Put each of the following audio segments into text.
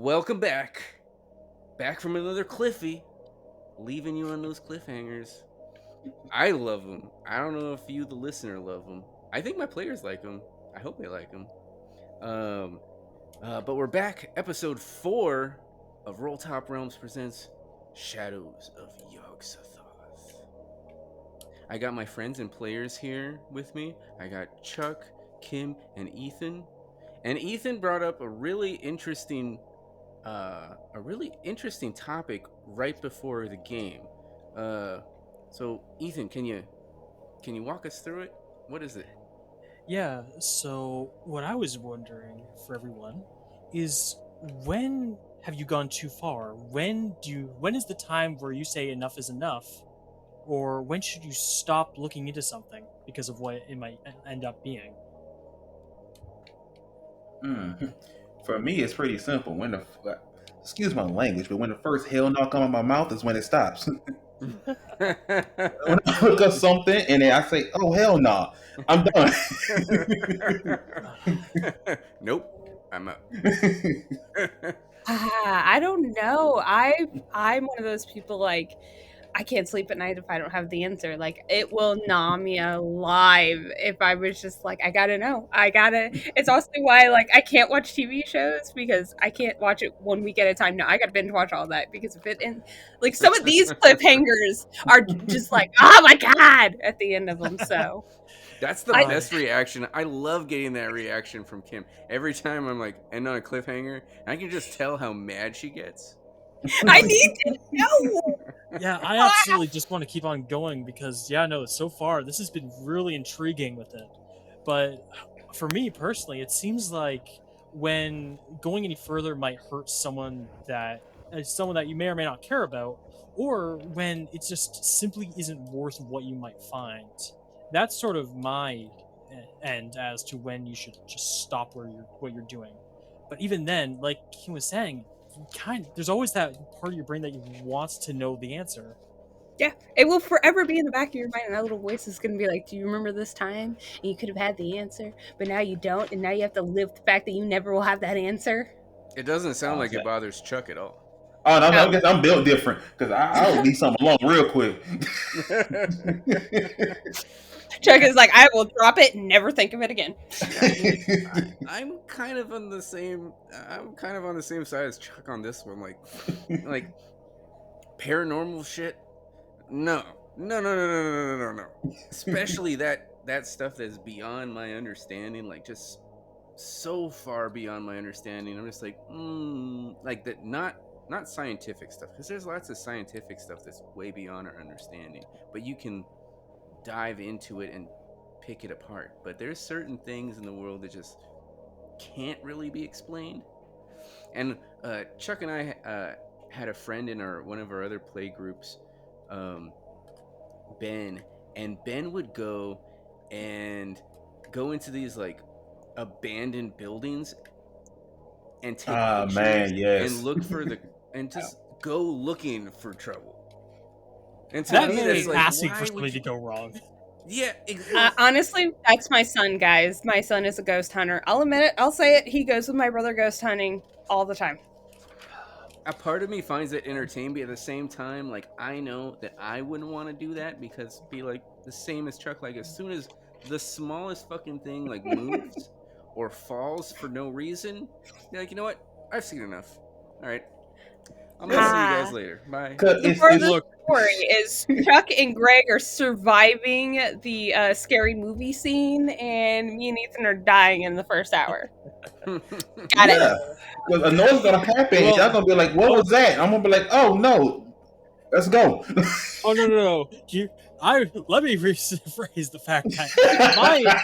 Welcome back. Back from another Cliffy. Leaving you on those cliffhangers. I love them. I don't know if you, the listener, love them. I think my players like them. I hope they like them. But we're back. Episode 4 of Roll Top Realms presents Shadows of Yog-Sothoth. I got my friends and players here with me. I got Chuck, Kim, and Ethan. And Ethan brought up a really interesting topic right before the game. So Ethan, can you walk us through it? What is it? Yeah, so what I was wondering for everyone is, when have you gone too far? When is the time where you say enough is enough? Or when should you stop looking into something because of what it might end up being? For me, it's pretty simple. Excuse my language, but when the first hell no come out my mouth is when it stops. When I look up something and then I say, "Oh hell no," I'm done. Nope, I'm up. I don't know. I'm one of those people, like, I can't sleep at night if I don't have the answer. Like, it will gnaw me alive if I was just like, I gotta know. It's also why, like, I can't watch TV shows because I can't watch it 1 week at a time. No, I gotta binge watch all that because if it in like some of these cliffhangers are just like, oh my god, at the end of them. So that's the best reaction. I love getting that reaction from Kim every time. I'm like, end on a cliffhanger. I can just tell how mad she gets. I need to know. Yeah, I absolutely just want to keep on going because, so far this has been really intriguing with it. But for me personally, it seems like when going any further might hurt someone that you may or may not care about, or when it just simply isn't worth what you might find. That's sort of my end as to when you should just stop what you're doing. But even then, like Kim was saying, there's always that part of your brain that wants to know the answer. Yeah, it will forever be in the back of your mind, and that little voice is going to be like, do you remember this time? And you could have had the answer, but now you don't, and now you have to live with the fact that you never will have that answer. It doesn't sound like it bothers Chuck at all. Oh no, I guess I'm built different because I'll leave something alone real quick. Chuck is like, I will drop it and never think of it again. I'm kind of on the same side as Chuck on this one. Like paranormal shit. No. Especially that stuff that's beyond my understanding, like just so far beyond my understanding. I'm just like, like that. Not scientific stuff, because there's lots of scientific stuff that's way beyond our understanding. But you can dive into it and pick it apart. But there's certain things in the world that just can't really be explained. And Chuck and I had a friend in one of our other play groups, Ben, and Ben would go into these like abandoned buildings and take pictures and look for and just go looking for trouble. And that is like, asking for something to go wrong. Yeah, honestly, that's my son, guys. My son is a ghost hunter. I'll admit it. I'll say it. He goes with my brother ghost hunting all the time. A part of me finds it entertaining, but at the same time, like, I know that I wouldn't want to do that because be like the same as Chuck. Like, as soon as the smallest fucking thing like moves or falls for no reason, you're like, you know what? I've seen enough. All right. I'm gonna see you guys later. Bye. The further story is Chuck and Greg are surviving the scary movie scene, and me and Ethan are dying in the first hour. Got it. Because a noise is gonna happen, and y'all gonna be like, "What was that?" I'm gonna be like, "Oh no, let's go." Oh no! Let me rephrase the fact that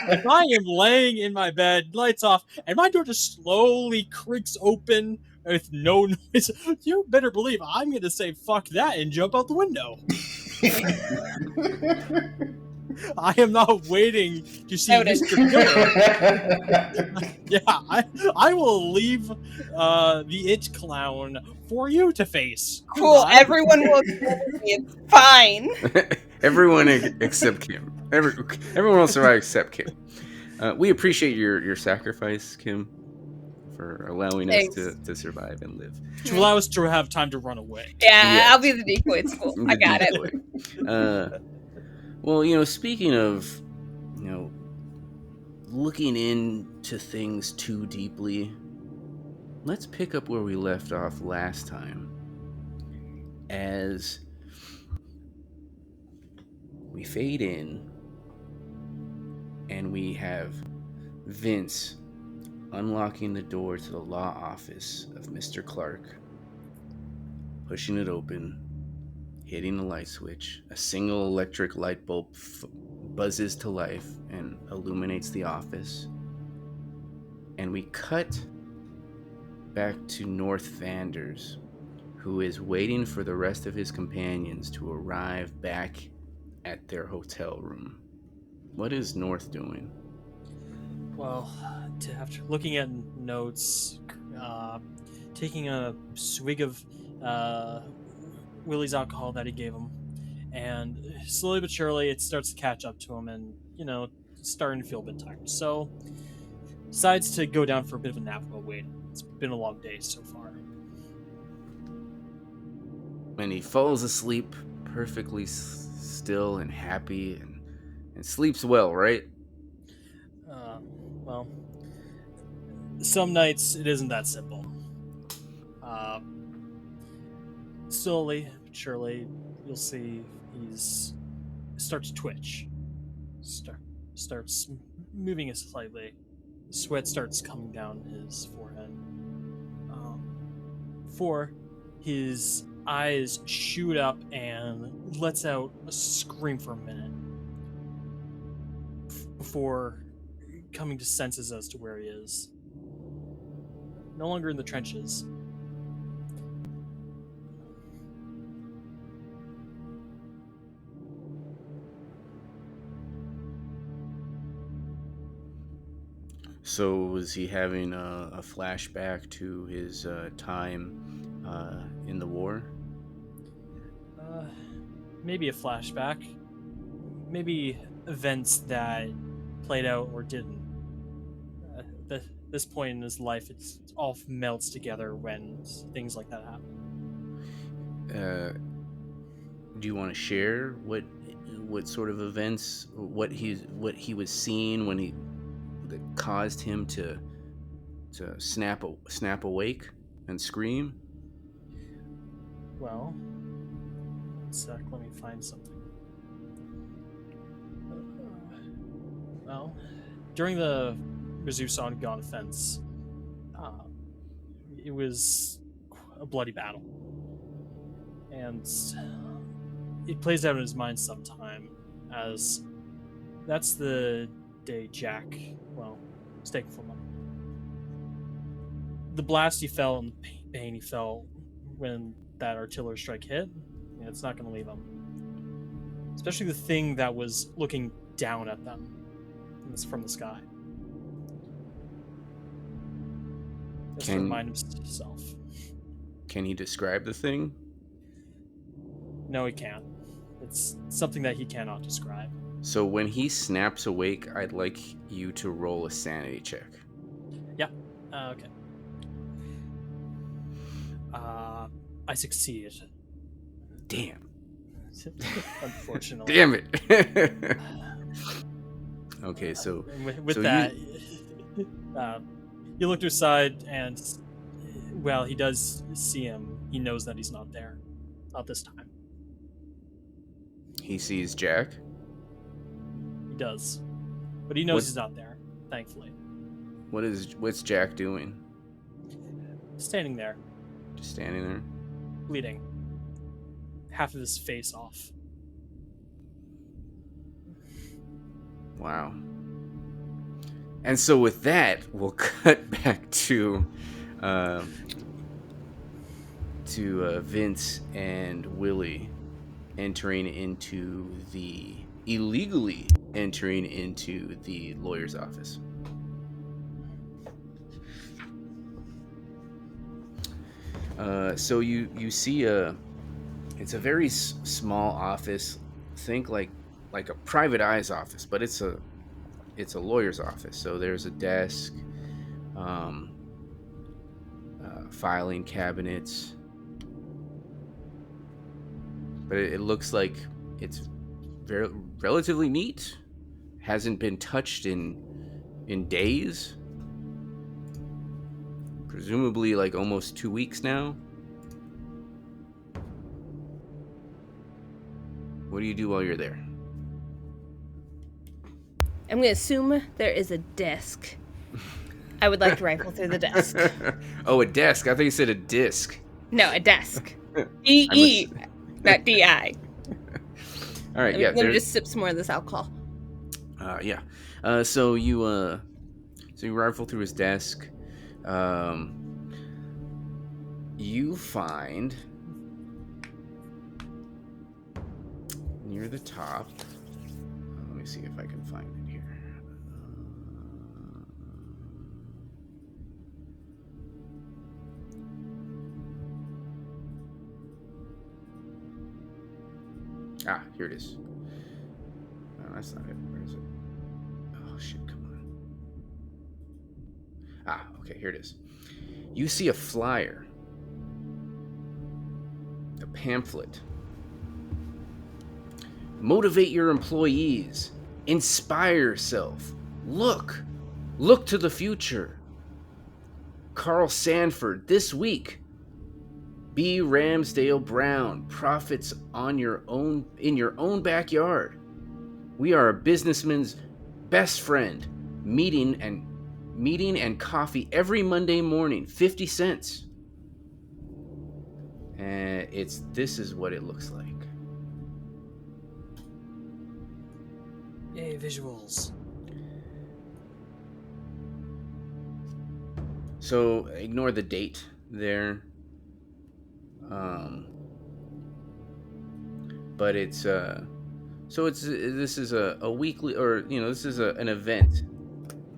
if I am laying in my bed, lights off, and my door just slowly creaks open with no noise, you better believe I'm going to say fuck that and jump out the window. I am not waiting to see Mr. Killer. Yeah, I will leave the It Clown for you to face. Cool, everyone will it's fine. Everyone except Kim. Everyone will survive except Kim. We appreciate your sacrifice, Kim, for allowing us Thanks. to survive and live. To allow us to have time to run away. Yeah, Yes. I'll be the decoy. It's cool. I The got decoy. it. Well, speaking of, looking into things too deeply, let's pick up where we left off last time. As we fade in, and we have Vince unlocking the door to the law office of Mr. Clark, pushing it open, hitting the light switch. A single electric light bulb buzzes to life and illuminates the office. And we cut back to North Vanders, who is waiting for the rest of his companions to arrive back at their hotel room. What is North doing? Well, after looking at notes, taking a swig of Willie's alcohol that he gave him, and slowly but surely it starts to catch up to him, and starting to feel a bit tired. So decides to go down for a bit of a nap while waiting. It's been a long day so far. And he falls asleep perfectly still and happy and sleeps well, right? Well, some nights it isn't that simple. Slowly but surely, you'll see he's starts to twitch. Starts moving slightly. Sweat starts coming down his forehead. Before his eyes shoot up and lets out a scream for a minute before coming to senses as to where he is. No longer in the trenches. So was he having a flashback to his time in the war? Maybe a flashback. Maybe events that played out or didn't. At this point in his life, it all melts together when things like that happen. Do you want to share what sort of events, what he was seeing when that caused him to snap awake and scream? Well, one sec, let me find something. Well, during the Mizzou Gone offense, it was a bloody battle. And it plays out in his mind sometime, as that's the day Jack, was taken from him. The blast he felt and the pain he felt when that artillery strike hit, it's not going to leave him. Especially the thing that was looking down at them from the sky. Just to remind himself. Can he describe the thing? No, he can't. It's something that he cannot describe. So when he snaps awake, I'd like you to roll a sanity check. Yeah. Okay. I succeeded. Damn. Unfortunately. Damn it. Okay, so with so that, you look to his side, and he does see him. He knows that he's not there, not this time. He sees Jack. He does, but he knows he's not there. Thankfully. What's Jack doing? Standing there, Just standing there. bleeding, half of his face off. Wow. And so with that, we'll cut back to Vince and Willie illegally entering into the lawyer's office. So you see it's a very small office. Think like a private eye's office, but it's a lawyer's office. So there's a desk, filing cabinets. But it looks like it's relatively neat. Hasn't been touched in days. Presumably like almost 2 weeks now. What do you do while you're there? I'm going to assume there is a desk. I would like to rifle through the desk. Oh, a desk. I thought you said a disc. No, a desk. E-E, not D-I. All right, yeah. Let me just sip some more of this alcohol. Yeah. So you rifle through his desk. You find near the top. Let me see if I can find it here. Here it is. No, that's not it. Where is it? Oh, shit, come on. Okay, here it is. You see a flyer. A pamphlet. Motivate your employees. Inspire yourself. Look to the future. Carl Sanford, this week. B. Ramsdale Brown, profits in your own backyard. We are a businessman's best friend. Meeting and coffee every Monday morning, 50 cents. And this is what it looks like. Yay, visuals. So ignore the date there. But this is a weekly, or this is an event.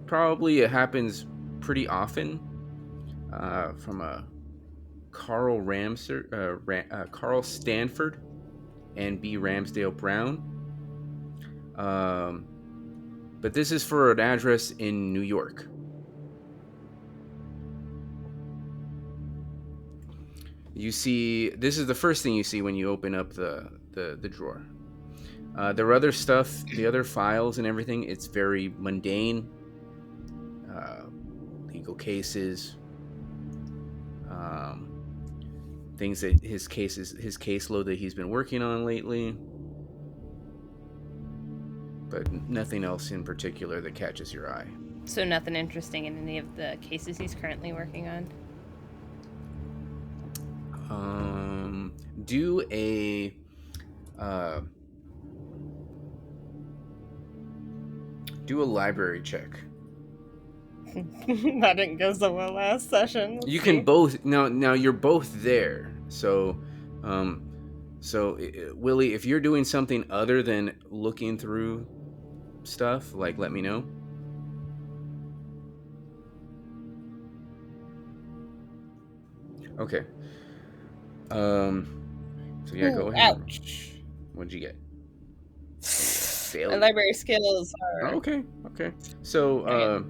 Probably it happens pretty often. From a Carl Stanford and B. Ramsdale Brown. But this is for an address in New York. You see, this is the first thing you see when you open up the drawer. There are other stuff, the other files and everything. It's very mundane. Legal cases, things that his caseload that he's been working on lately, but nothing else in particular that catches your eye. So nothing interesting in any of the cases he's currently working on? Do a library check. That didn't go so well last session. You can both now you're both there. So Willie, if you're doing something other than looking through stuff, like, let me know. Okay. So yeah, go ahead. Ouch. What'd you get? My library skills are okay. So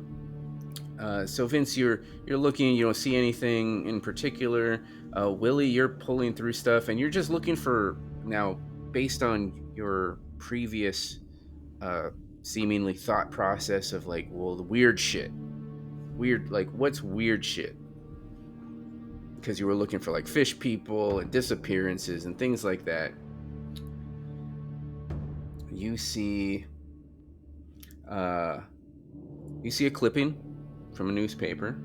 so Vince, you're looking, you don't see anything in particular. Willie, you're pulling through stuff and you're just looking for, now based on your previous seemingly thought process of like, well, the weird shit. Like what's weird shit? Because you were looking for like fish people and disappearances and things like that. You see a clipping from a newspaper,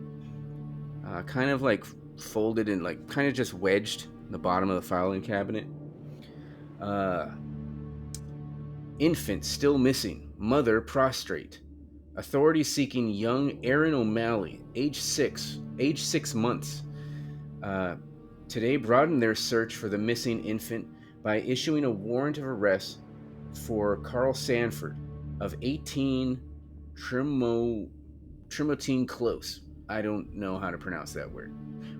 kind of like folded and like kind of just wedged in the bottom of the filing cabinet. Infant still missing, mother prostrate. Authorities seeking young Aaron O'Malley, age 6 months. Today broadened their search for the missing infant by issuing a warrant of arrest for Carl Sanford of 18 Trimotine Close. I don't know how to pronounce that word.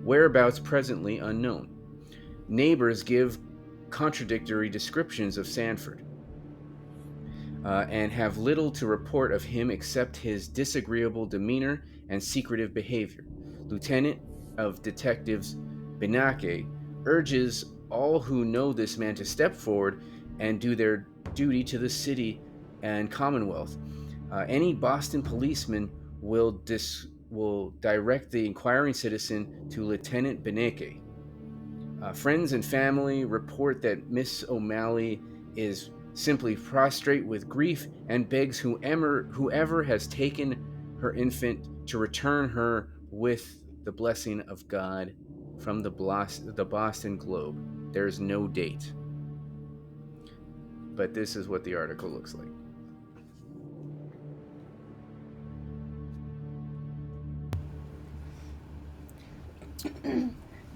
Whereabouts presently unknown. Neighbors give contradictory descriptions of Sanford and have little to report of him except his disagreeable demeanor and secretive behavior. Lieutenant of detectives Benake urges all who know this man to step forward and do their duty to the city and Commonwealth. Any Boston policeman will direct the inquiring citizen to Lieutenant Benake. Friends and family report that Miss O'Malley is simply prostrate with grief and begs whoever has taken her infant to return her with the blessing of God from the Boston Globe. There's no date. But this is what the article looks like.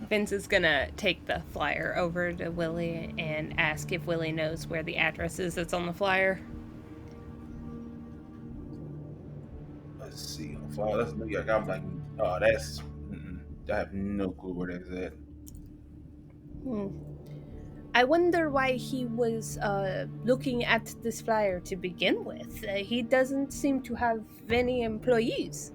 Vince is gonna take the flyer over to Willie and ask if Willie knows where the address is that's on the flyer. Let's see. Wow, that's New York. I'm like, oh, that's. I have no clue where that's at. I wonder why he was looking at this flyer to begin with. He doesn't seem to have any employees.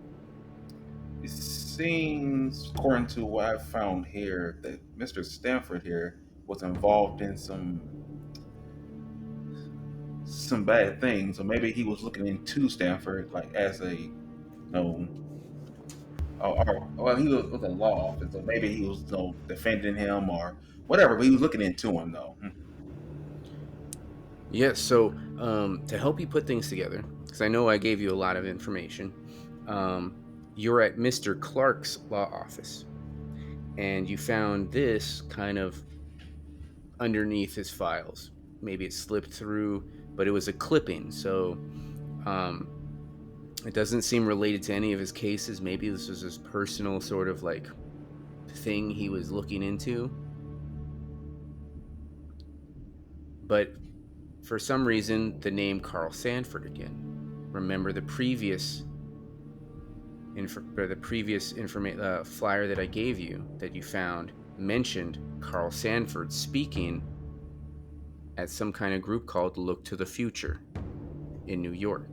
It seems, according to what I found here, that Mr. Stanford here was involved in some bad things, or maybe he was looking into Stanford like as a well, he was a law officer. Maybe he was defending him or whatever. But he was looking into him though. Yes, so to help you put things together, because I know I gave you a lot of information, you're at Mr. Clark's law office, and you found this kind of underneath his files. Maybe it slipped through, but it was a clipping, so it doesn't seem related to any of his cases. Maybe this was his personal sort of like thing he was looking into. But for some reason, the name Carl Sanford again. Remember the previous flyer that I gave you that you found mentioned Carl Sanford speaking at some kind of group called Look to the Future in New York.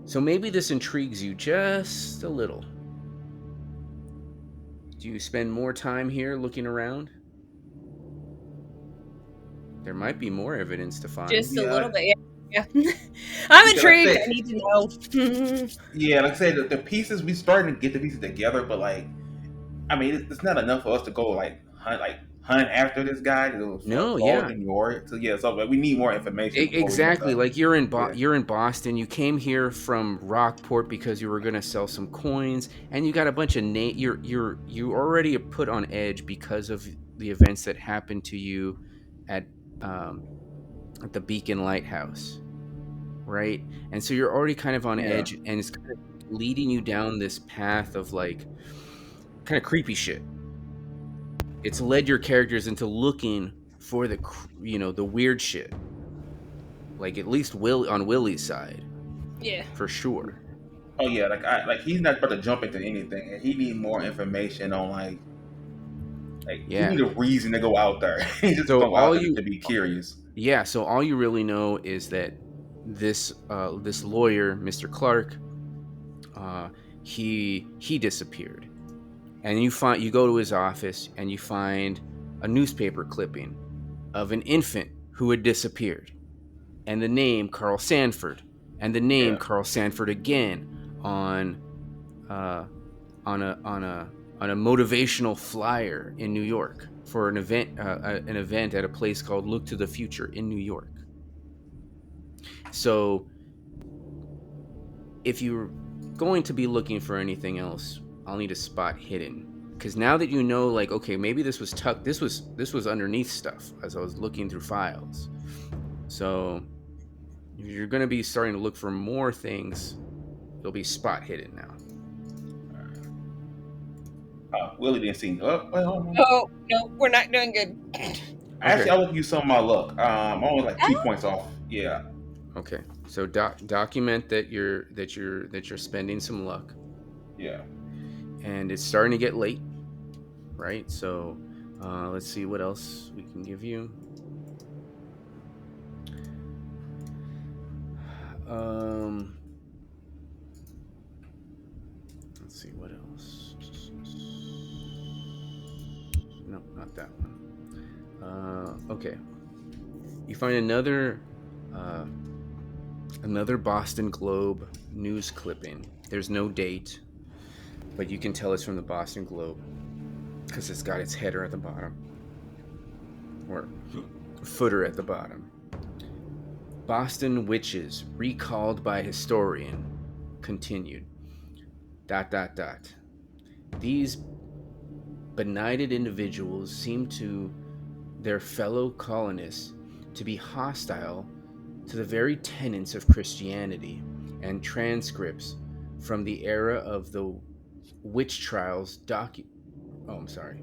So maybe this intrigues you just a little. Do you spend more time here looking around? There might be more evidence to find. Just a Yeah, little bit, yeah. I'm like I intrigued. said, I need to know. yeah, like I said, the pieces we starting to get the pieces together, but like, I mean, it's not enough for us to go hunt after this guy for No, all of yeah. New York. So yeah, so we need more information before we make Exactly. a. Like you're in Yeah. you're in Boston. You came here from Rockport because you were going to sell some coins, and you got a bunch of you already put on edge because of the events that happened to you at the Beacon Lighthouse, right? And so you're already kind of on Yeah. edge, and it's kind of leading you down this path of like kind of creepy shit. It's led your characters into looking for the weird shit. Like at least on Willie's side, Yeah. for sure. Oh yeah, like he's not about to jump into anything, and he need more information on he Yeah. need a reason to go out there. He just So go out there to be curious. so all you really know is that this lawyer, Mr. Clark, he disappeared, and you go to his office and you find a newspaper clipping of an infant who had disappeared, and the name Carl Sanford, and the name Yeah. Carl Sanford again on uh, on a motivational flyer in New York for an event at a place called Look to the Future in New York. So if you're going to be looking for anything else, I'll need a spot hidden, because now that you know, like, okay, maybe this was tucked, this was underneath stuff as I was looking through files. So if you're going to be starting to look for more things, it'll be spot hidden now. Willie didn't see. Oh, wait, hold on. Oh no, we're not doing good. Actually, Okay. I'll look you some of my luck. I'm only like 2 points off. Yeah. Okay. So document that you're spending some luck, Yeah. and it's starting to get late, right? So let's see what else we can give you. Let's see what else. No, not that one. Okay. You find another Boston Globe news clipping. There's no date, but you can tell it's from the Boston Globe because it's got its header at the bottom, or footer at the bottom. Boston witches recalled by historian. Continued. ... These benighted individuals seem to their fellow colonists to be hostile to the very tenets of Christianity, and transcripts from the era of the witch trials Oh, I'm sorry.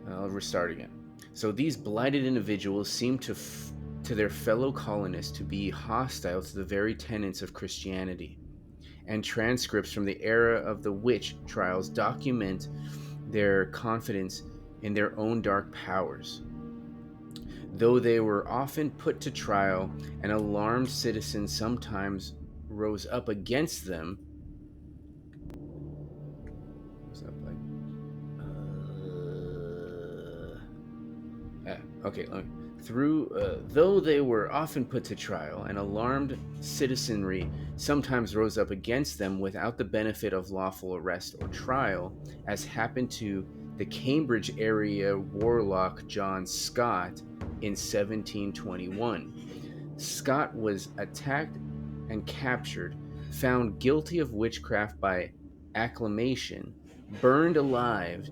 I'll restart again. So these blighted individuals seem to their fellow colonists to be hostile to the very tenets of Christianity, and transcripts from the era of the witch trials document their confidence in their own dark powers. Though they were often put to trial, and alarmed citizens sometimes rose up against them. What's up, like? Okay. Though they were often put to trial, and alarmed citizenry sometimes rose up against them without the benefit of lawful arrest or trial, as happened to the Cambridge area warlock John Scott in 1721. Scott was attacked and captured, found guilty of witchcraft by acclamation, burned alive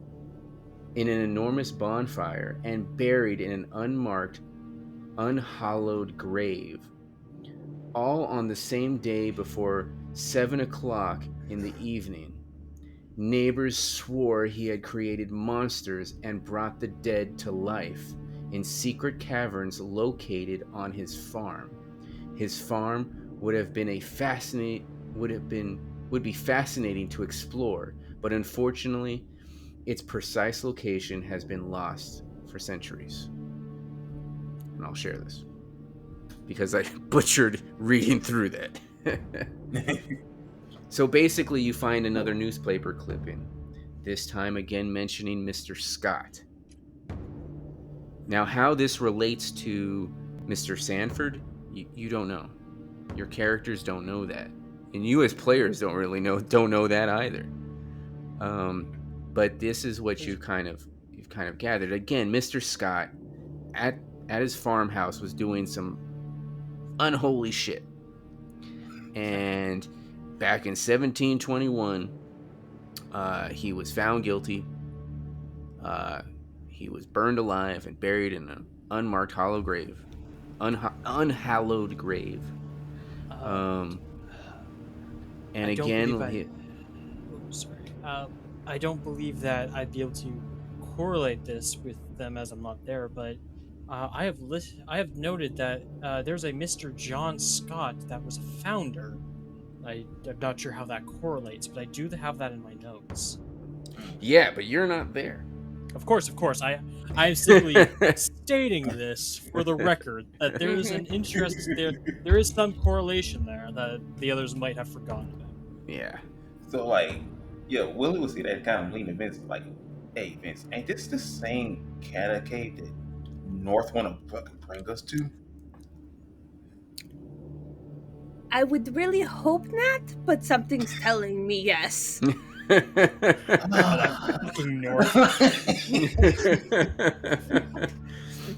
in an enormous bonfire, and buried in an unmarked, unhallowed grave, all on the same day before 7 o'clock in the evening. Neighbors swore he had created monsters and brought the dead to life in secret caverns located on his farm. His farm would be fascinating to explore, but unfortunately, its precise location has been lost for centuries. And I'll share this because I butchered reading through that. So basically, you find another newspaper clipping, this time again mentioning Mr. Scott. Now, how this relates to Mr. Sanford, you don't know. Your characters don't know that, and you as players don't know that either. But this is what you've kind of gathered. Again, Mr. Scott at his farmhouse was doing some unholy shit, and back in 1721, he was found guilty. He was burned alive and buried in an unmarked hollow grave, unhallowed grave. And I don't believe that I'd be able to correlate this with them as I'm not there, but I have noted that there's a Mr. John Scott that was a founder. I'm not sure how that correlates, but I do have that in my notes. Yeah, but you're not there. Of course. I'm simply stating this for the record that there is an interest there is some correlation there that the others might have forgotten about. Yeah. So Willie would see that kind of lean to Vince like, "Hey Vince, ain't this the same cavalcade that North want to fucking bring us to?" I would really hope not, but something's telling me yes. Fucking North.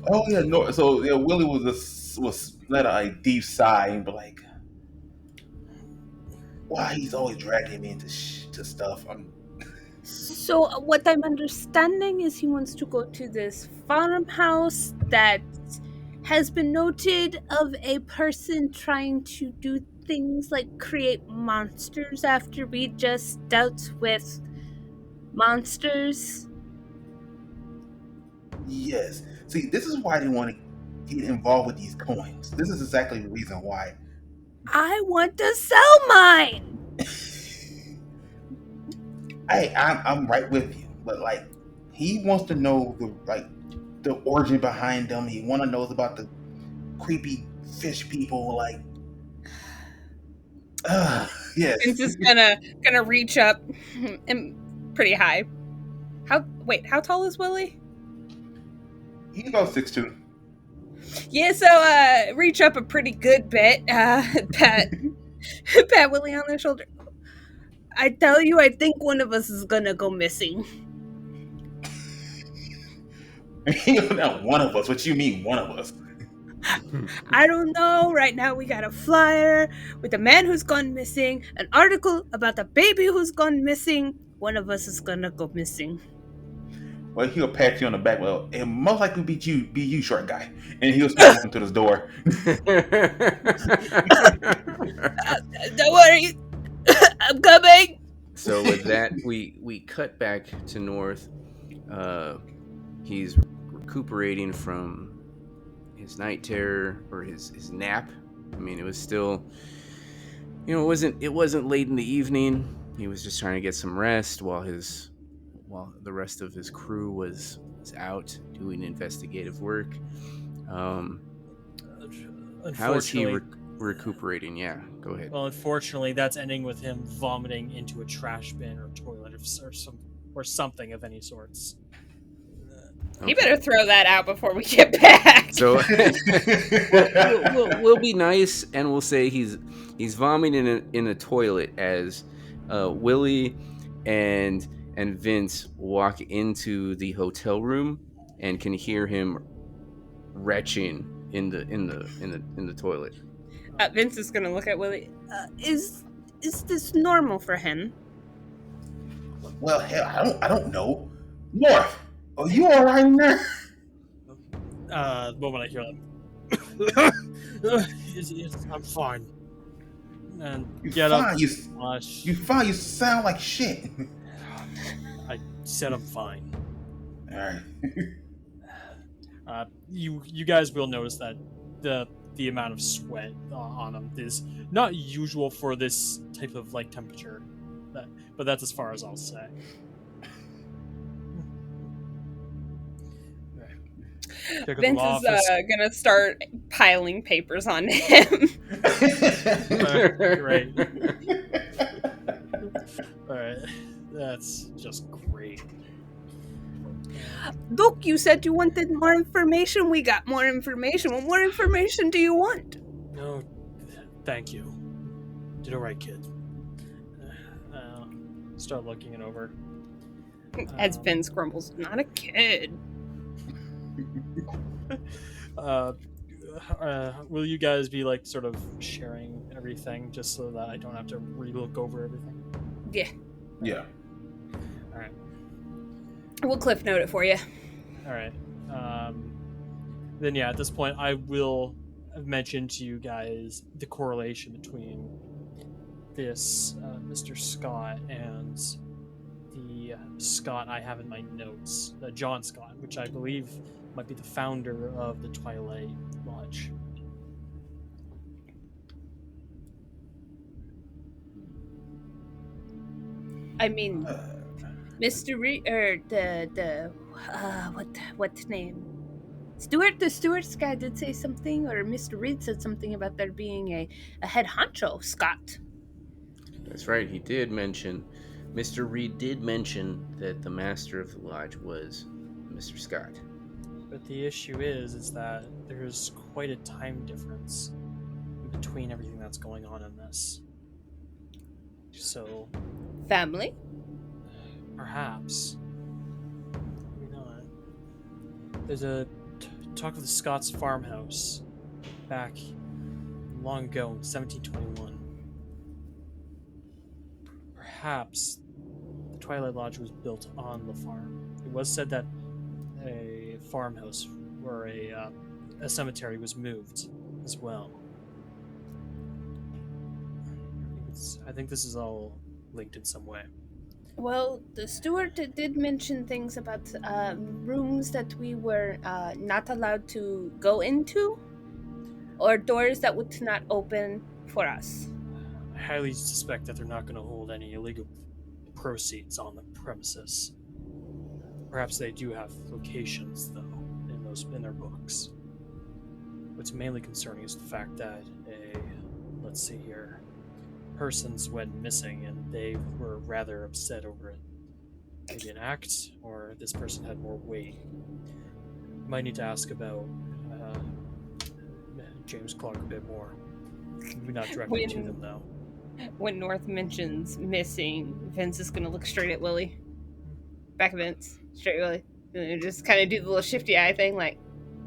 Oh yeah, North. So Willie was let out a deep sigh and be like, "Why he's always dragging me into to stuff?" So what I'm understanding is he wants to go to this farmhouse that has been noted of a person trying to do things like create monsters after we just dealt with monsters. Yes. See, this is why they want to get involved with these coins. This is exactly the reason why. I want to sell mine. I'm right with you, but he wants to know the origin behind them. He want to know about the creepy fish people. Like, yes. Vince is gonna reach up and pretty high. How tall is Willie? He's about 6'2". Yeah, so reach up a pretty good bit. Pat pat Willie on the shoulder. I tell you, I think one of us is gonna go missing. Not one of us. What you mean, one of us? I don't know. Right now, we got a flyer with a man who's gone missing, an article about the baby who's gone missing. One of us is gonna go missing. Well, he'll pat you on the back. Well, it most likely be you, short guy, and he'll start walking to this door. Don't worry, I'm coming. So with that, we cut back to North. He's recuperating from his night terror or his nap. I mean, it was still, it wasn't late in the evening. He was just trying to get some rest while the rest of his crew was out doing investigative work. How is he recuperating? Yeah, go ahead. Well, unfortunately, that's ending with him vomiting into a trash bin or toilet or something of any sorts. You better throw that out before we get back. So we'll be nice and we'll say he's vomiting in a toilet as Willie and Vince walk into the hotel room and can hear him retching in the toilet. Vince is gonna look at Willie. Is this normal for him? Well, hell, I don't know. North, are you all right in there? The moment I hear that, I'm fine. And You get fine? up. You fine? You sound like shit. I said I'm fine. All right. You guys will notice that the amount of sweat on him is not usual for this type of like temperature, but that's as far as I'll say. Vince is gonna start piling papers on him. Great. All right, that's just great. Look, you said you wanted more information. We got more information. What more information do you want? No, thank you. Did all right, kid. Start looking it over. As Vince grumbles, not a kid. Will you guys be like sort of sharing everything just so that I don't have to re-look over everything? Yeah. Yeah. All right. We'll cliff note it for you. All right. Then yeah, at this point, I will mention to you guys the correlation between this Mr. Scott and the Scott I have in my notes, John Scott, which I believe might be the founder of the Twilight Lodge. I mean, Mr. Reed, or what name? Stuart, the Stewart's guy did say something, or Mr. Reed said something about there being a head honcho, Scott. That's right, he did mention, Mr. Reed did mention that the master of the lodge was Mr. Scott. But the issue is that there's quite a time difference between everything that's going on in this. So, Family? perhaps. Maybe not. There's a talk of the Scots farmhouse back long ago in 1721. Perhaps the Twilight Lodge was built on the farm. It was said that a farmhouse or a cemetery was moved as well. I think this is all linked in some way. Well, the Stewart did mention things about rooms that we were not allowed to go into, or doors that would not open for us. I highly suspect that they're not going to hold any illegal proceeds on the premises. Perhaps they do have locations, though, in in their books. What's mainly concerning is the fact that let's see here, persons went missing and they were rather upset over it. Maybe an act, or this person had more weight. Might need to ask about James Clark a bit more. Maybe not directly to them though. When North mentions missing, Vince is gonna look straight at Willie. Back of Vince, straight at Willie. And just kind of do the little shifty eye thing, like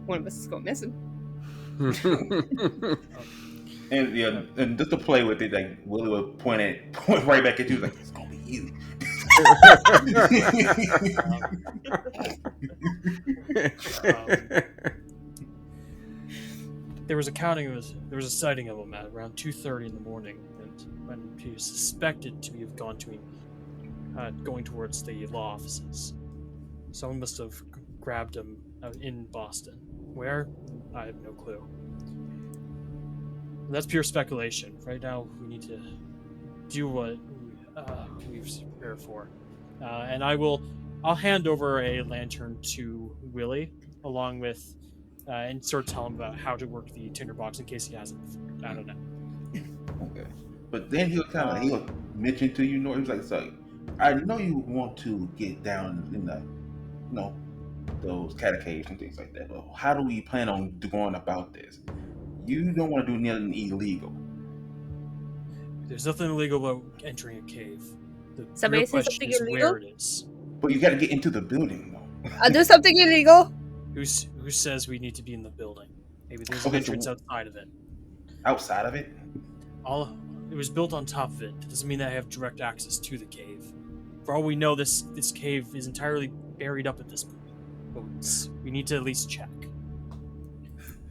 one of us is going missing. And yeah, and just to play with it, like Willie would point right back at you, like it's gonna be you. There was a sighting of him at around 2:30 in the morning, and when he was suspected to have gone going towards the law offices. Someone must have grabbed him in Boston. Where? I have no clue. That's pure speculation. Right now, we need to do what we've prepared for, and I'll hand over a lantern to Willie, along with, and sort of tell him about how to work the tinderbox in case he hasn't. I don't know. Okay, but then he'll mention to you, North. He's like, "So, I know you want to get down in the, those catacombs and things like that. But how do we plan on going about this? You don't want to do nothing illegal." There's nothing illegal about entering a cave. The Somebody real say question something is illegal? where it is. But you got to get into the building, though. I'll do something illegal. Who says we need to be in the building? Maybe there's Okay, an so entrance outside of it. Outside of it? It was built on top of it. It doesn't mean that I have direct access to the cave. For all we know, this cave is entirely buried up at this point. But we need to at least check.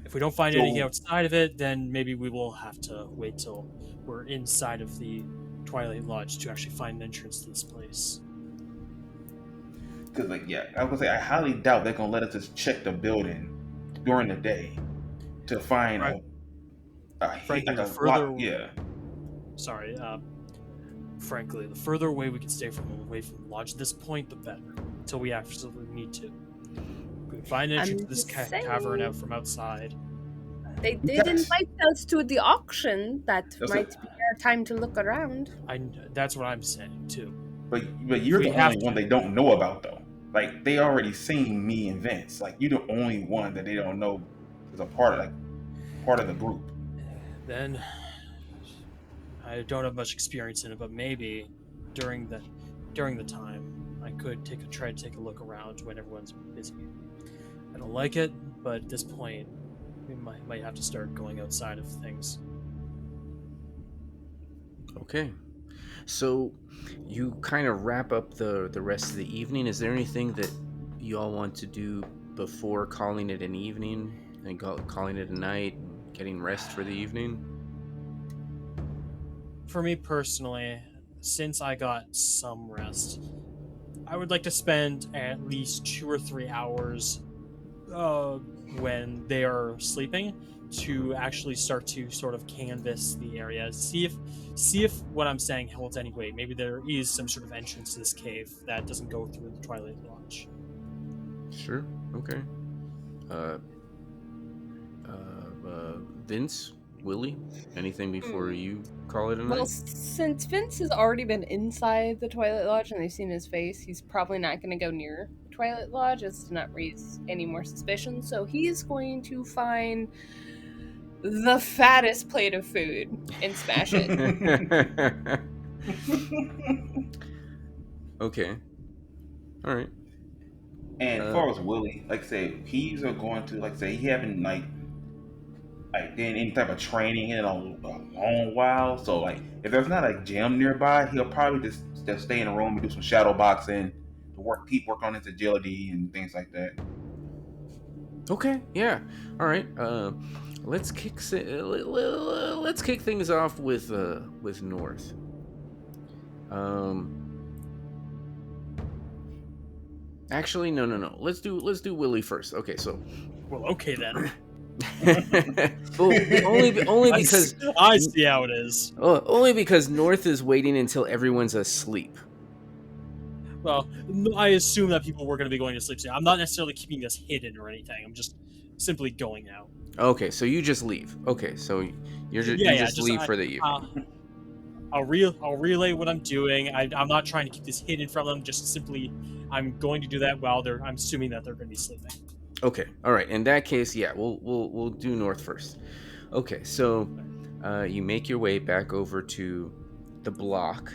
If we don't find anything outside of it, then maybe we will have to wait till we're inside of the Twilight Lodge to actually find an entrance to this place. Because, I was going to say, I highly doubt they're going to let us just check the building during the day to find Frankly, frankly, the further away we can stay from the lodge at this point, the better. Until we absolutely need to. We can find an entrance to this cavern out from outside. They did invite us to the auction. That might be our time to look around. That's what I'm saying too. But you're the only one they don't know about, though. Like, they already seen me and Vince. Like, you're the only one that they don't know is a part of the group. Then I don't have much experience in it, but maybe during the time I could try to take a look around when everyone's busy. I don't like it, but at this point we might have to start going outside of things. Okay. So you kind of wrap up the rest of the evening. Is there anything that you all want to do before calling it an evening and calling it a night and getting rest for the evening? For me personally, since I got some rest, I would like to spend at least 2 or 3 hours when they are sleeping to actually start to sort of canvass the area, see if what I'm saying holds any weight. Maybe there is some sort of entrance to this cave that doesn't go through the Twilight Lodge. Sure. Okay. Vince, Willie, anything before you call it a night? Well, since Vince has already been inside the Twilight Lodge and they've seen his face, he's probably not going to go near the Twilight Lodge as to not raise any more suspicion. So he's going to find the fattest plate of food and smash it. Okay. All right. And as far as Willie, like I say, he's going to, like I say, he haven't like done any type of training in a long while. So like, if there's not a gym nearby, he'll probably just stay in a room and do some shadow boxing to keep work on his agility and things like that. Okay. Yeah. All right. Let's kick things off with North. Actually, no. Let's do Willie first. Okay, so. Well, okay then. Well, only because I see how it is. Only because North is waiting until everyone's asleep. Well, I assume that people were going to be going to sleep soon. I'm not necessarily keeping this hidden or anything. I'm just simply going out. Okay, so you just leave. Okay, so you Yeah. just Just leave for the evening. I'll relay what I'm doing. I'm not trying to keep this hidden from them. Just simply, I'm going to do that while I'm assuming that they're going to be sleeping. Okay, all right. In that case, yeah, we'll do north first. Okay, so you make your way back over to the block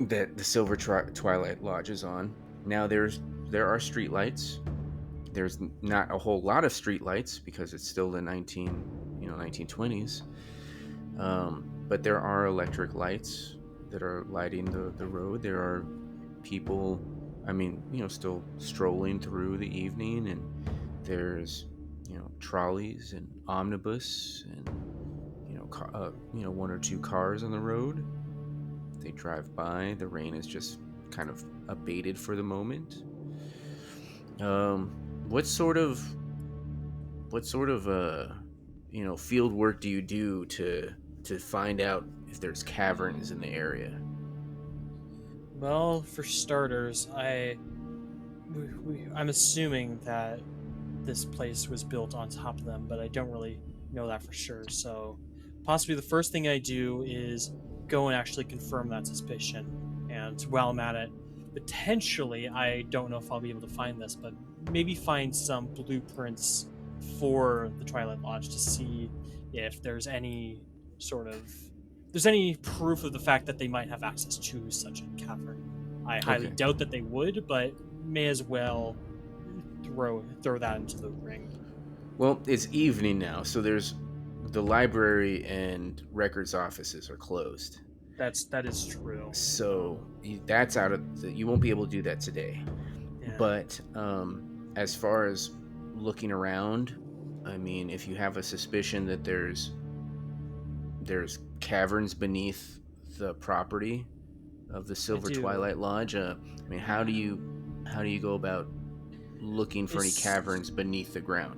that the Silver Twilight Lodge is on. Now there are streetlights. There's not a whole lot of streetlights because it's still the 1920s. But there are electric lights that are lighting the road. There are people, I mean, still strolling through the evening, and there's trolleys and omnibus and one or two cars on the road. They drive by. The rain is just kind of abated for the moment. What sort of field work do you do to find out if there's caverns in the area? Well, for starters, I'm assuming that this place was built on top of them, but I don't really know that for sure. So, possibly the first thing I do is go and actually confirm that suspicion. And while I'm at it, potentially, I don't know if I'll be able to find this, but maybe find some blueprints for the Twilight Lodge to see if there's any proof of the fact that they might have access to such a cavern. I highly Okay. doubt that they would, but may as well throw that into the ring. Well, it's evening now, so there's the library and records offices are closed. That is true. So that's you won't be able to do that today. Yeah. But as far as looking around, I mean, if you have a suspicion that there's caverns beneath the property of the Silver Twilight Lodge, I mean, how do you go about looking for any caverns beneath the ground?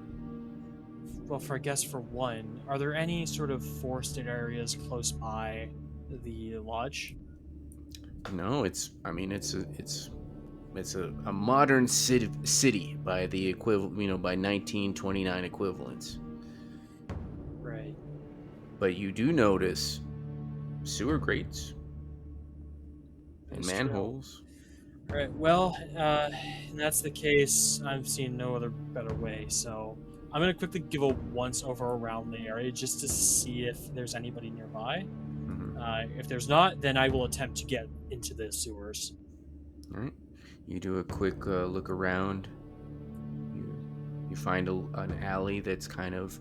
Well, for one, are there any sort of forested areas close by the lodge? No, it's a modern city by the equivalent, by 1929 equivalents. Right. But you do notice sewer grates and manholes. Right. Well, if that's the case, I'm seeing no other better way. So I'm gonna quickly give a once over around the area just to see if there's anybody nearby. Mm-hmm. If there's not, then I will attempt to get into the sewers. All right. You do a quick look around. You find an alley that's kind of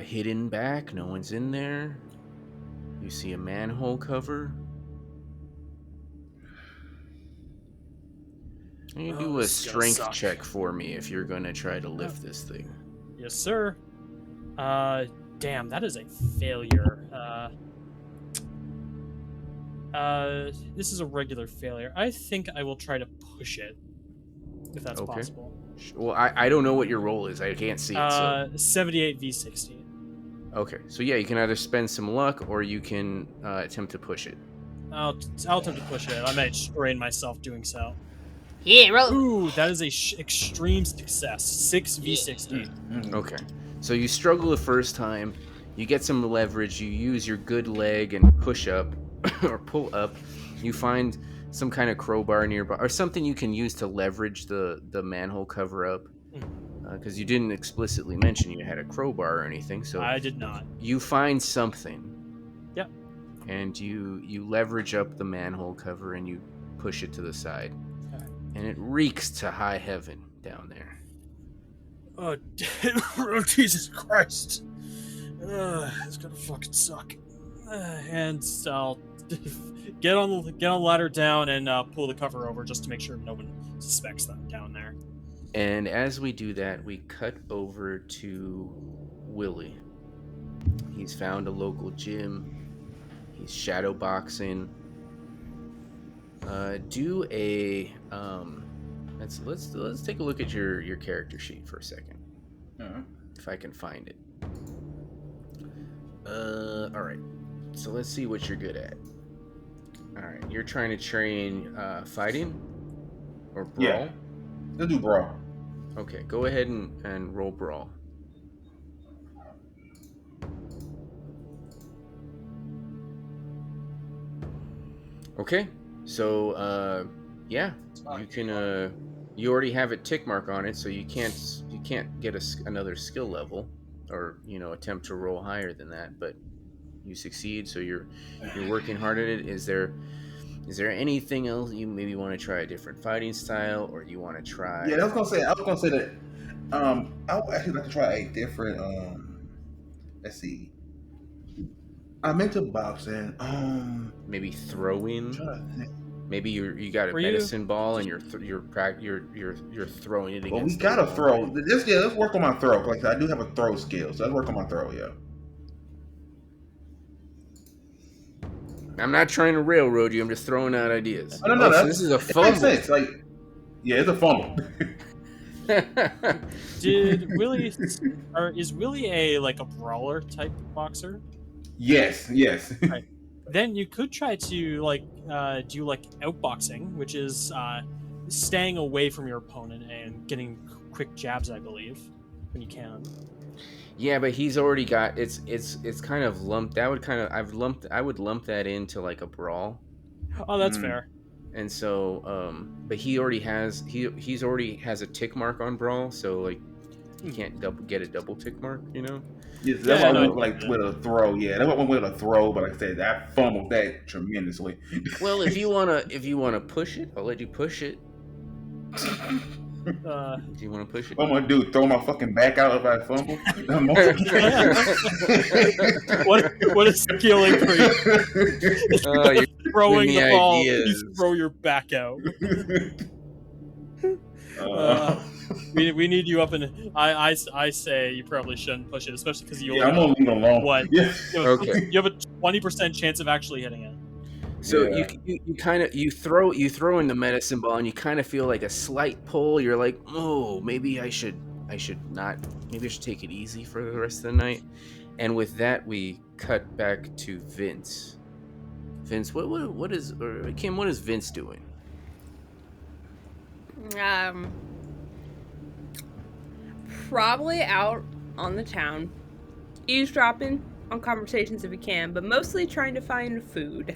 hidden back. No one's in there. You see a manhole cover. And you do a strength check for me if you're going to try to lift this thing. Yes, sir. Damn, that is a failure. This is a regular failure. I think I will try to push it, if that's possible. Well, I don't know what your roll is. I can't see it. So 78 v60. Okay, so yeah, you can either spend some luck or you can attempt to push it. I'll attempt to push it. I might strain myself doing so. Yeah, roll. Ooh, that is a extreme success. 6 v60. Okay, so you struggle the first time. You get some leverage. You use your good leg and push up or pull up. You find some kind of crowbar nearby or something you can use to leverage the manhole cover up. Because you didn't explicitly mention you had a crowbar or anything, so I did not. You find something. Yep. And you leverage up the manhole cover and you push it to the side. Okay. And it reeks to high heaven down there. Oh, Jesus Christ! It's gonna fucking suck. And I'll get on the ladder down and pull the cover over just to make sure no one suspects that I'm down there. And as we do that, we cut over to Willie. He's found a local gym. He's shadow boxing. Do a let's take a look at your character sheet for a second. If I can find it. All right. So let's see what you're good at. All right, you're trying to train fighting or Yeah, brawl. let's do brawl. Okay, go ahead and roll brawl. Okay, so yeah, you can you already have a tick mark on it, so you can't get another skill level, or attempt to roll higher than that, but you succeed, so you're working hard at it. Is there anything else you maybe want to try, a different fighting style, or you want to Yeah, try? I was gonna say that. I would actually like to try a different. Let's see. I'm into boxing. Maybe throwing. Trying to think. Maybe you got a Were you? medicine ball and you're throwing it Well, we against the gotta wall, throw. right? Let's work on my throw. Like I do have a throw skill, so let's work on my throw. Yeah. I'm not trying to railroad you. I'm just throwing out ideas. Oh, no, Oh, no, so this is a it makes fumble. sense. Like, yeah, it's a fumble. Did Willie or is Willie a brawler type boxer? Yes, yes. Right. Then you could try to do outboxing, which is staying away from your opponent and getting quick jabs, I believe, when you can. Yeah, but he's already got it's kind of lumped. I would lump that into like a brawl. Oh, that's Mm. fair. And so but he's already has a tick mark on brawl, so like he can't get a double tick mark, Yes, that's Yeah, why I no, I went get that. with a throw. Yeah, that's why I went with a throw. But like I said, I fumbled that tremendously. Well, if you wanna push it, I'll let you push it. Do you want to push it? What I'm gonna do? Throw my fucking back out if I fumble? What a skill increase! Oh, you're Throwing giving the me ball, ideas. you throw your back out. Uh, We need you up in. I say you probably shouldn't push it, especially because you yeah, I'm only gonna leave it alone. what Yeah. Okay. you have a 20% chance of actually hitting it. So Yeah. you kind of you throw in the medicine ball, and you kind of feel like a slight pull. You're like, oh, maybe I should not. Maybe I should take it easy for the rest of the night. And with that, we cut back to Vince. Vince, what is or Kim? What is Vince doing? Probably out on the town, eavesdropping on conversations if he can, but mostly trying to find food.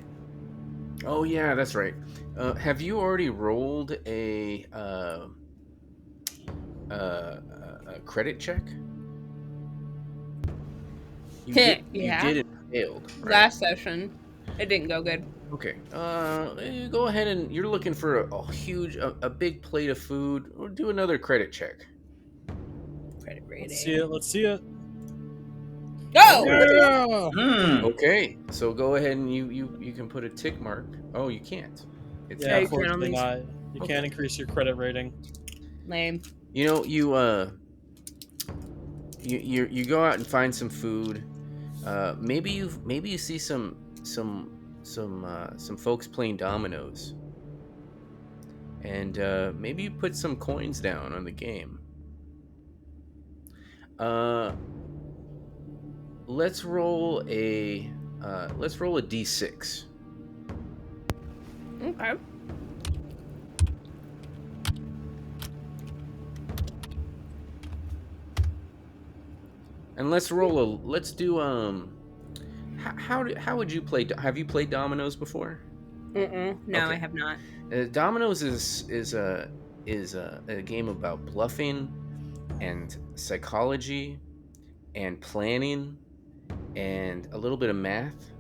Oh yeah, that's right. Have you already rolled a credit check? You did. You Yeah. did it. Failed. Right? Last session, it didn't go good. Okay. Go ahead and you're looking for a big plate of food. Or do another credit check. Credit rating. Let's see it. Go! Yeah. Okay. So go ahead and you can put a tick mark. Oh, you can't. It's Yeah, you not. can unfortunately only- not. You Okay. can't increase your credit rating. Lame. You go out and find some food. Maybe you see some folks playing dominoes, and maybe you put some coins down on the game. Let's roll a d6. Okay. And let's do how would you play? Have you played dominoes before? No, Okay. I have not. Dominoes is a game about bluffing and psychology and planning and a little bit of math.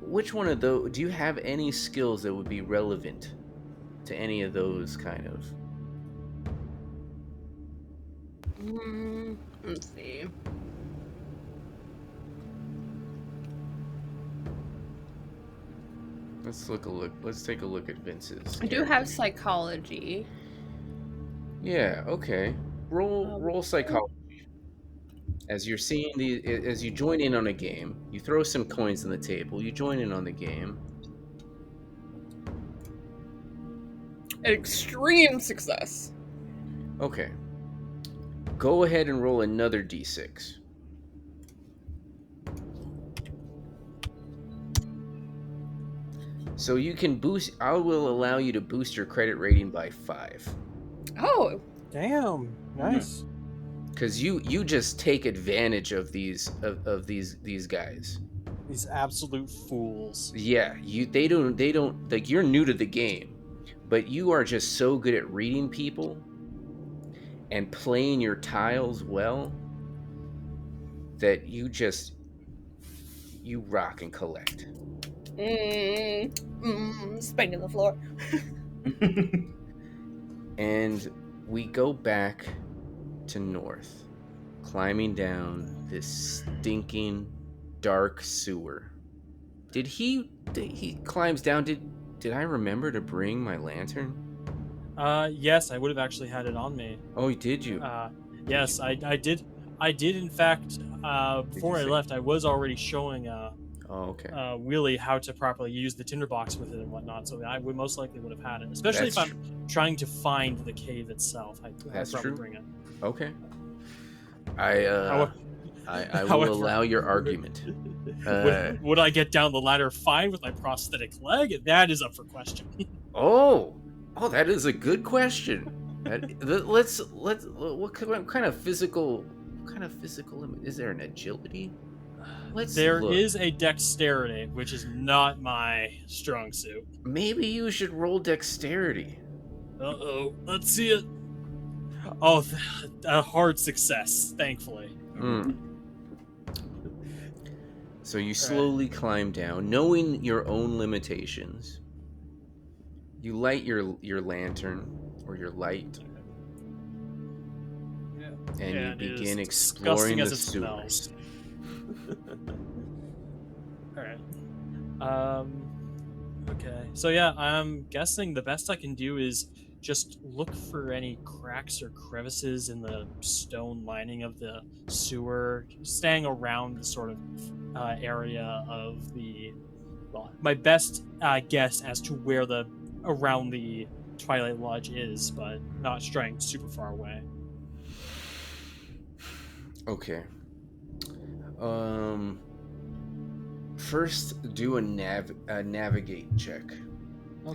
Which one of those do you have any skills that would be relevant to any of those kind of? Let's see. Let's take a look at Vince's. I do have psychology. Yeah. Okay. Roll psychology. As you're seeing as you join in on a game, you throw some coins on the table. You join in on the game. Extreme success. Okay. Go ahead and roll another d6. So you can boost. I will allow you to boost your credit rating by 5. Oh, Damn, nice. Because you just take advantage of these these guys. These absolute fools. Yeah, they don't like, you're new to the game, but you are just so good at reading people and playing your tiles well that you rock and collect. spanking the floor. And we go back to north, climbing down this stinking dark sewer. He climbs down. Did I remember to bring my lantern? Yes, I would have actually had it on me. Oh, did you? Yes, I did. I did, in fact. Before I say? left, I was already showing Oh, okay. Willie how to properly use the tinderbox with it and whatnot. So I would most likely would have had it, especially That's if I'm trying to find the cave itself. I'd That's probably true. bring it. Okay. I will However, allow your argument. Would I get down the ladder fine with my prosthetic leg? That is up for question. Oh, that is a good question. Let's what kind of physical is there? An agility? There look. is a dexterity, which is not my strong suit. Maybe you should roll dexterity. Uh-oh, let's see it. Oh, a hard success, thankfully. So you slowly climb down, knowing your own limitations. You light your lantern or your light, and you begin exploring the sewers. Alright. Okay. So yeah, I'm guessing the best I can do is just look for any cracks or crevices in the stone lining of the sewer, staying around the sort of area of the. Well, my best guess as to where around the Twilight Lodge is, but not straying super far away. Okay. First, do a navigate check,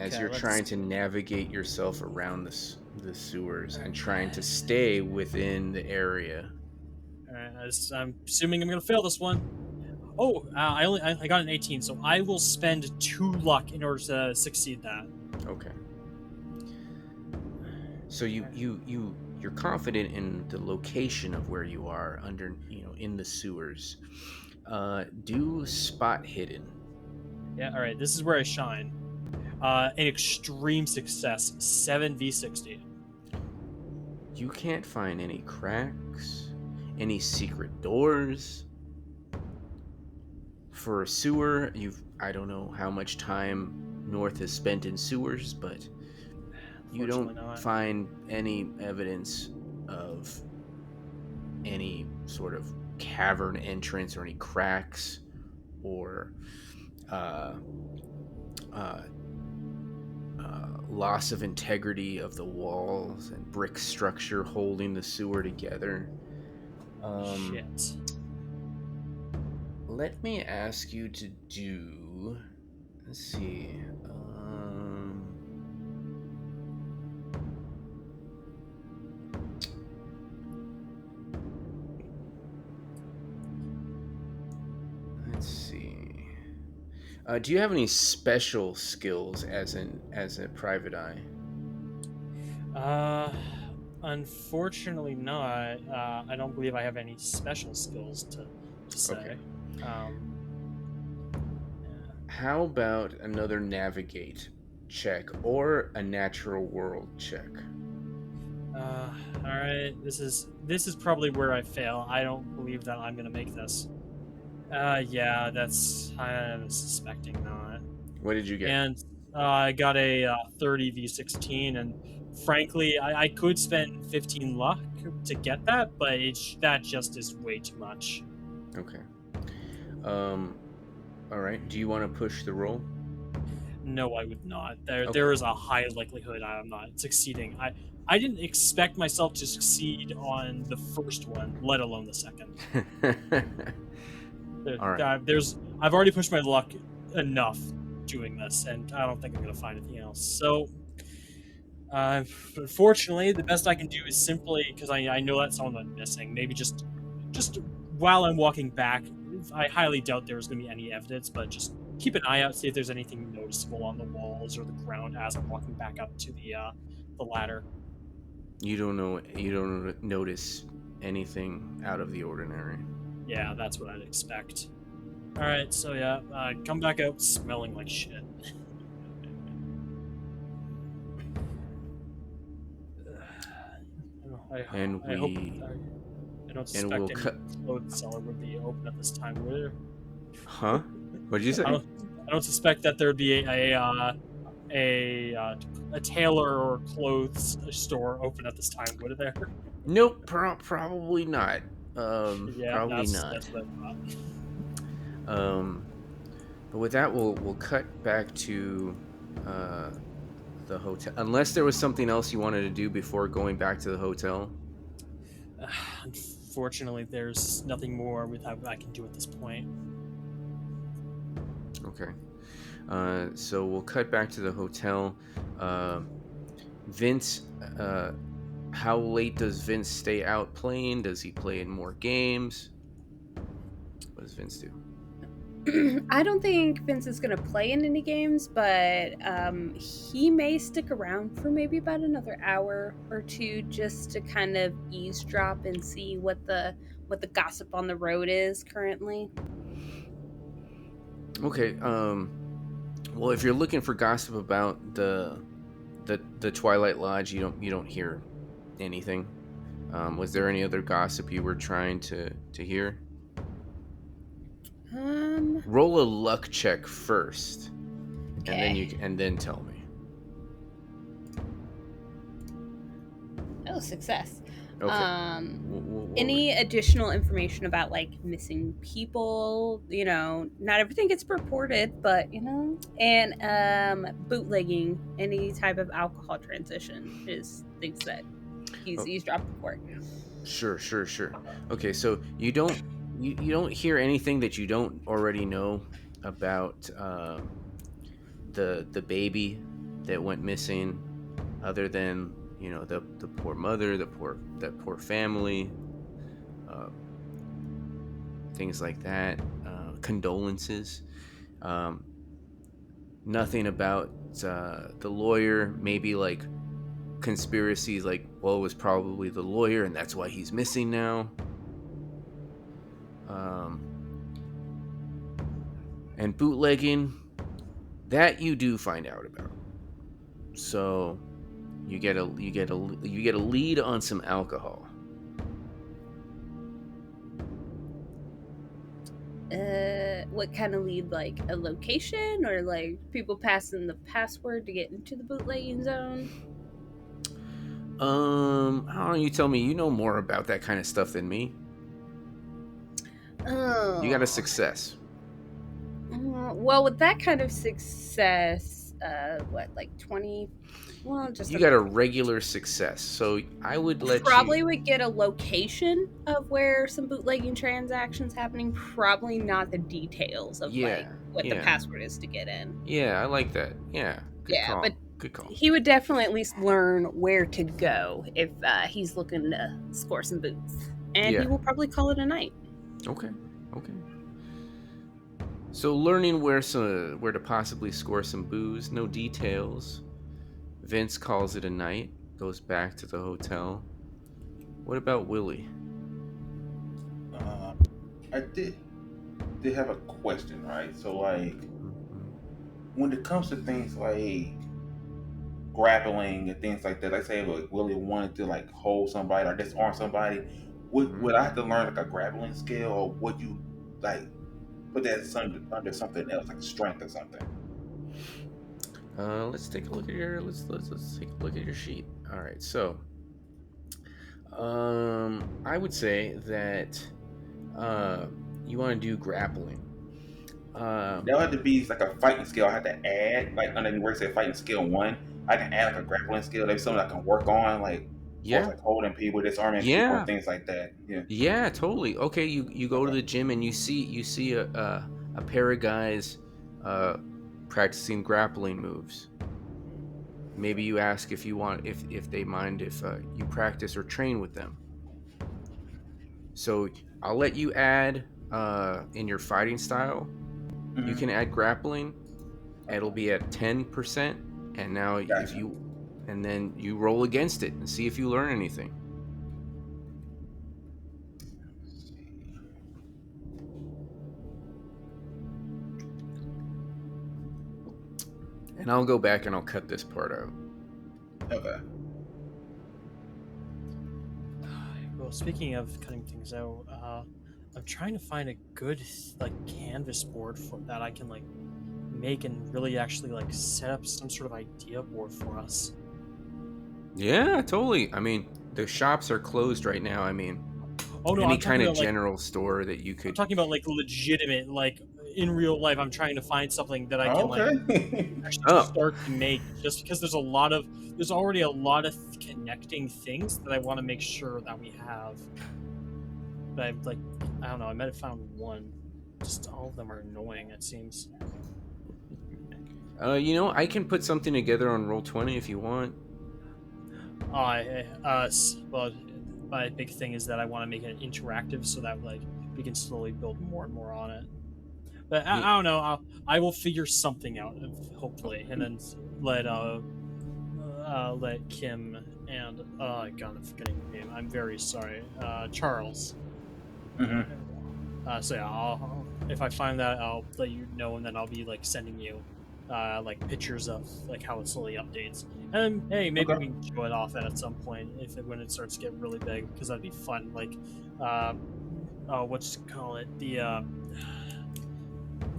as you're trying to navigate yourself around the sewers and trying to stay within the area. Alright, I'm assuming I'm gonna fail this one. Oh, I got an 18, so I will spend 2 luck in order to succeed that. Okay. So you're confident in the location of where you are in the sewers. Do spot hidden. Yeah, all right. This is where I shine. An extreme success, 7v60. You can't find any cracks, any secret doors. For a sewer, I don't know how much time North has spent in sewers, but you don't find any evidence of any sort of cavern entrance or any cracks or loss of integrity of the walls and brick structure holding the sewer together. Shit. Let me ask you to do. Let's see. Let's see. Do you have any special skills as a private eye? Unfortunately not. I don't believe I have any special skills to say. Okay. How about another navigate check or a natural world check? All right. This is probably where I fail. I don't believe that I'm gonna make this. Yeah, I'm suspecting not. What did you get? And I got a 30 v16, and frankly, I could spend 15 luck to get that, but that just is way too much. Okay. All right. Do you want to push the roll? No, I would not. There is a high likelihood I'm not succeeding. I didn't expect myself to succeed on the first one, let alone the second. All right. I've already pushed my luck enough doing this, and I don't think I'm going to find anything else. So, unfortunately, the best I can do is simply, because I know that someone went missing, maybe just while I'm walking back, I highly doubt there's going to be any evidence, but just keep an eye out, see if there's anything noticeable on the walls or the ground as I'm walking back up to the ladder. You don't notice anything out of the ordinary. Yeah, that's what I'd expect. All right, so yeah, come back out smelling like shit. And I hope we I don't suspect we'll any cut. clothes seller would be open at this time, would there? Huh? What'd you say? I don't suspect that there'd be a tailor or clothes store open at this time, would there? Nope, probably not. Yeah, Probably that's not. what I thought. But with that, we'll cut back to the hotel. Unless there was something else you wanted to do before going back to the hotel. Unfortunately, there's nothing more with how I can do at this point. Okay. So we'll cut back to the hotel. Vince, how late does Vince stay out playing? Does he play in more games? What does Vince do? I don't think Vince is going to play in any games, but he may stick around for maybe about another hour or two just to kind of eavesdrop and see what the gossip on the road is currently. Okay. Well, if you're looking for gossip about the Twilight Lodge, you don't hear anything. Was there any other gossip you were trying to hear? Roll a luck check first, Okay. and then tell me. Oh, success. Okay. Any additional information about like missing people? You know, not everything gets reported, but you know, and bootlegging, any type of alcohol transition is things that he's eavesdropped before. Sure. Okay, so you don't hear anything that you don't already know about the baby that went missing, other than the poor mother, that poor family, things like that, condolences. Nothing about the lawyer. Maybe like conspiracies, like, well, it was probably the lawyer and that's why he's missing now. And bootlegging, that you do find out about. So you get a lead on some alcohol. What kind of lead? Like a location, or like people passing the password to get into the bootlegging zone? I don't know. You tell me. You know more about that kind of stuff than me. Oh, You got a success. well, with that kind of success, what, like 20? Well, just You got a regular success, so I would let probably would get a location of where some bootlegging transactions happening. Probably not the details of like what the password is to get in. Yeah, I like that. Yeah, good call. But good call. he would definitely at least learn where to go if he's looking to score some boots, and he will probably call it a night. Okay. So learning where to possibly score some booze, no details. Vince calls it a night, goes back to the hotel. What about Willie? I did have a question, right? So, like, when it comes to things like grappling and things like that, like say if Willie wanted to like hold somebody or disarm somebody, would I have to learn like a grappling skill, or would you like put that under something else, like strength or something? Let's take a look at your let's take a look at your sheet. All right, so I would say that you want to do grappling. That would have to be like a fighting skill. I have to add, like under where it said fighting skill 1, I can add like a grappling skill. There's something I can work on, like like holding people, disarming people, and things like that. Yeah, totally. Okay, you go to the gym and you see a pair of guys practicing grappling moves. Maybe you ask if they mind if you practice or train with them. So I'll let you add in your fighting style. You can add grappling. It'll be at 10%, and now and then you roll against it and see if you learn anything. And I'll go back and I'll cut this part out. Okay. Well, speaking of cutting things out, I'm trying to find a good like canvas board for that I can like make and really actually like set up some sort of idea board for us. Yeah, totally. I mean, the shops are closed right now. I mean, Oh no, any I'm kind talking of about like general store that you I'm could. talking about like legitimate, like in real life. I'm trying to find something that I can like Okay. actually Oh, start to make, just because there's already a lot of connecting things that I want to make sure that we have. But I like, I don't know. I might have found one. Just all of them are annoying. It seems. I can put something together on Roll20 if you want. Well, my big thing is that I want to make it interactive so that like we can slowly build more and more on it. But I don't know. I will figure something out, hopefully, and then let Kim and God, I'm forgetting your name. I'm very sorry. Charles. So yeah, if I find that, I'll let you know, and then I'll be like sending you like pictures of like how it slowly updates. And hey, maybe we can show it off at some point when it starts to get really big, because that'd be fun. Like,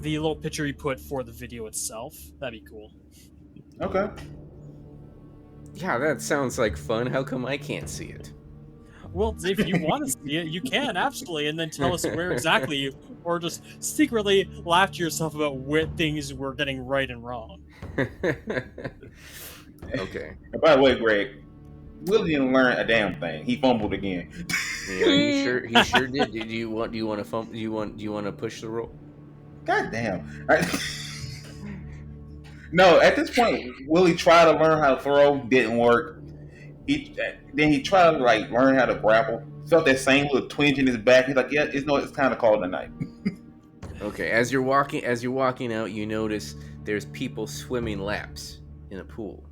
the little picture you put for the video itself. That'd be cool. Okay. Yeah, that sounds like fun. How come I can't see it? Well, if you want to see it, you can absolutely, and then tell us where exactly, or just secretly laugh to yourself about what things we're getting right and wrong. Okay. And by the way, Greg, Willie didn't learn a damn thing. He fumbled again. Yeah, he sure did. Do you want to push the roll? God damn. No, at this point, Willie tried to learn how to throw, didn't work. Then he tried to like learn how to grapple. Felt that same little twinge in his back. He's like, yeah, it's kind of called a night. Okay, as you're walking out, you notice there's people swimming laps in a pool.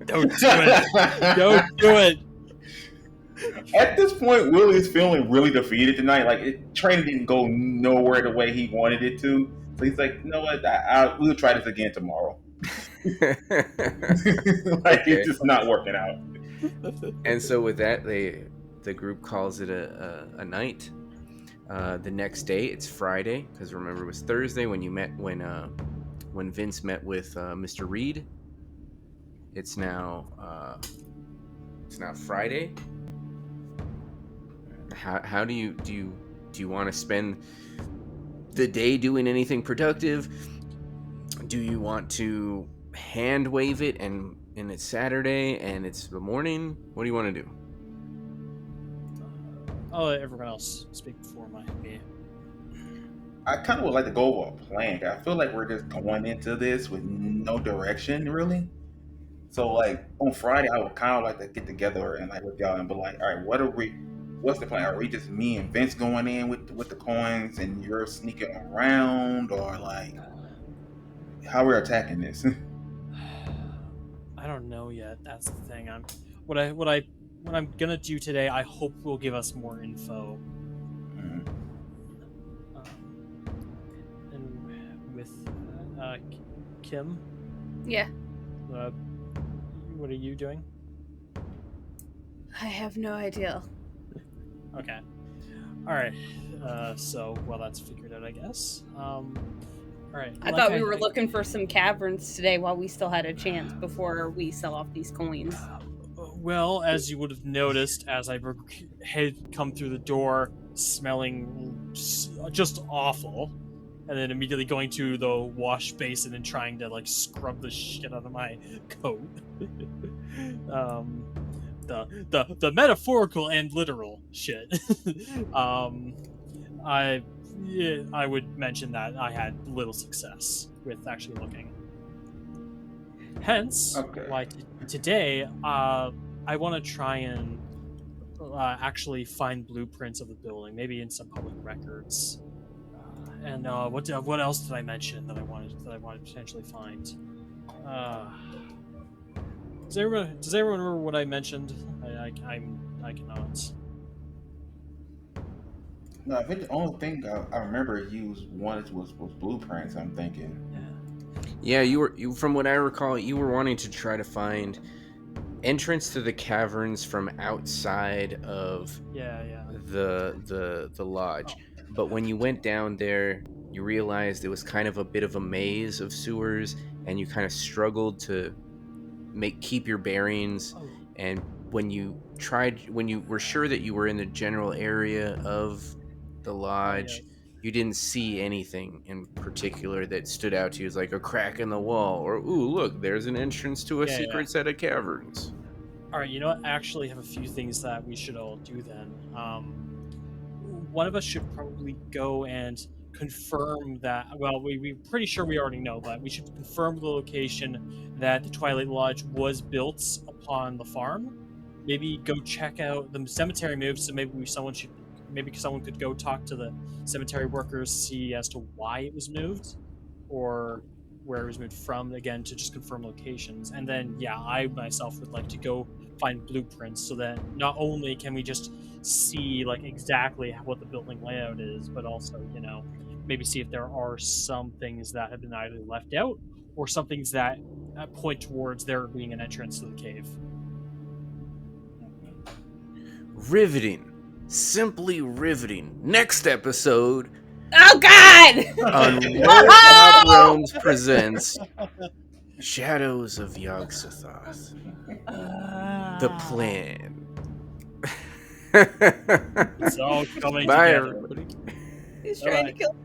Don't do it. Don't do it. At this point, Willie is feeling really defeated tonight. Like, training didn't go nowhere the way he wanted it to. So he's like, you know what? We'll try this again tomorrow. Like, Okay. it's just not working out. And so with that, the group calls it a night. The next day, it's Friday, because remember it was Thursday when Vince met with Mr. Reed. It's now Friday. How do you want to spend the day doing anything productive? Do you want to hand wave it and it's Saturday and it's the morning? What do you want to do? I'll let everyone else speak before me. I kind of would like to go over a plan. I feel like we're just going into this with no direction, really. So, like, on Friday, I would kind of like to get together and like with y'all and be like, all right, what's the plan? Are we just me and Vince going in with the coins and you're sneaking around, or like how we're attacking this? I don't know yet. That's the thing. What I'm gonna do today, I hope will give us more info. And with Kim. Yeah. What are you doing? I have no idea. Okay. All right. So that's figured out, I guess. All right. I thought we were looking for some caverns today while we still had a chance before we sell off these coins. Well, as you would have noticed, as I had come through the door smelling just awful, and then immediately going to the wash basin and trying to like scrub the shit out of my coat. The metaphorical and literal shit. I yeah, I would mention that I had little success with actually looking. Hence, Okay. why today I want to try and actually find blueprints of the building, maybe in some public records. And what else did I mention that I wanted to potentially find? Does everyone remember what I mentioned? I cannot. No, I think the only thing I remember you wanted was blueprints. I'm thinking. Yeah, you from what I recall, you were wanting to try to find entrance to the caverns from outside of Yeah. the lodge. But when you went down there, you realized it was kind of a bit of a maze of sewers, and you kind of struggled to keep your bearings. Oh, And when you were sure that you were in the general area of the yeah. lodge, you didn't see anything in particular that stood out to you as like a crack in the wall, or ooh, look, there's an entrance to a Yeah. secret set of caverns. All right, you know what? I actually have a few things that we should all do then. One of us should probably go and confirm that. Well, we're pretty sure we already know, but we should confirm the location that the Twilight Lodge was built upon the farm. Maybe go check out the cemetery moves. So maybe someone could go talk to the cemetery workers, see as to why it was moved, or where it was moved from. Again, to just confirm locations. And then, yeah, I myself would like to go find blueprints so that not only can we just see like exactly what the building layout is, but also, maybe see if there are some things that have been either left out or some things that point towards there being an entrance to the cave. Riveting. Simply riveting. Next episode Oh God! on Whoa! Rolltop Realms presents Shadows of Yog-Sothoth. The plan. It's all coming Bye, together. everybody. He's trying to kill.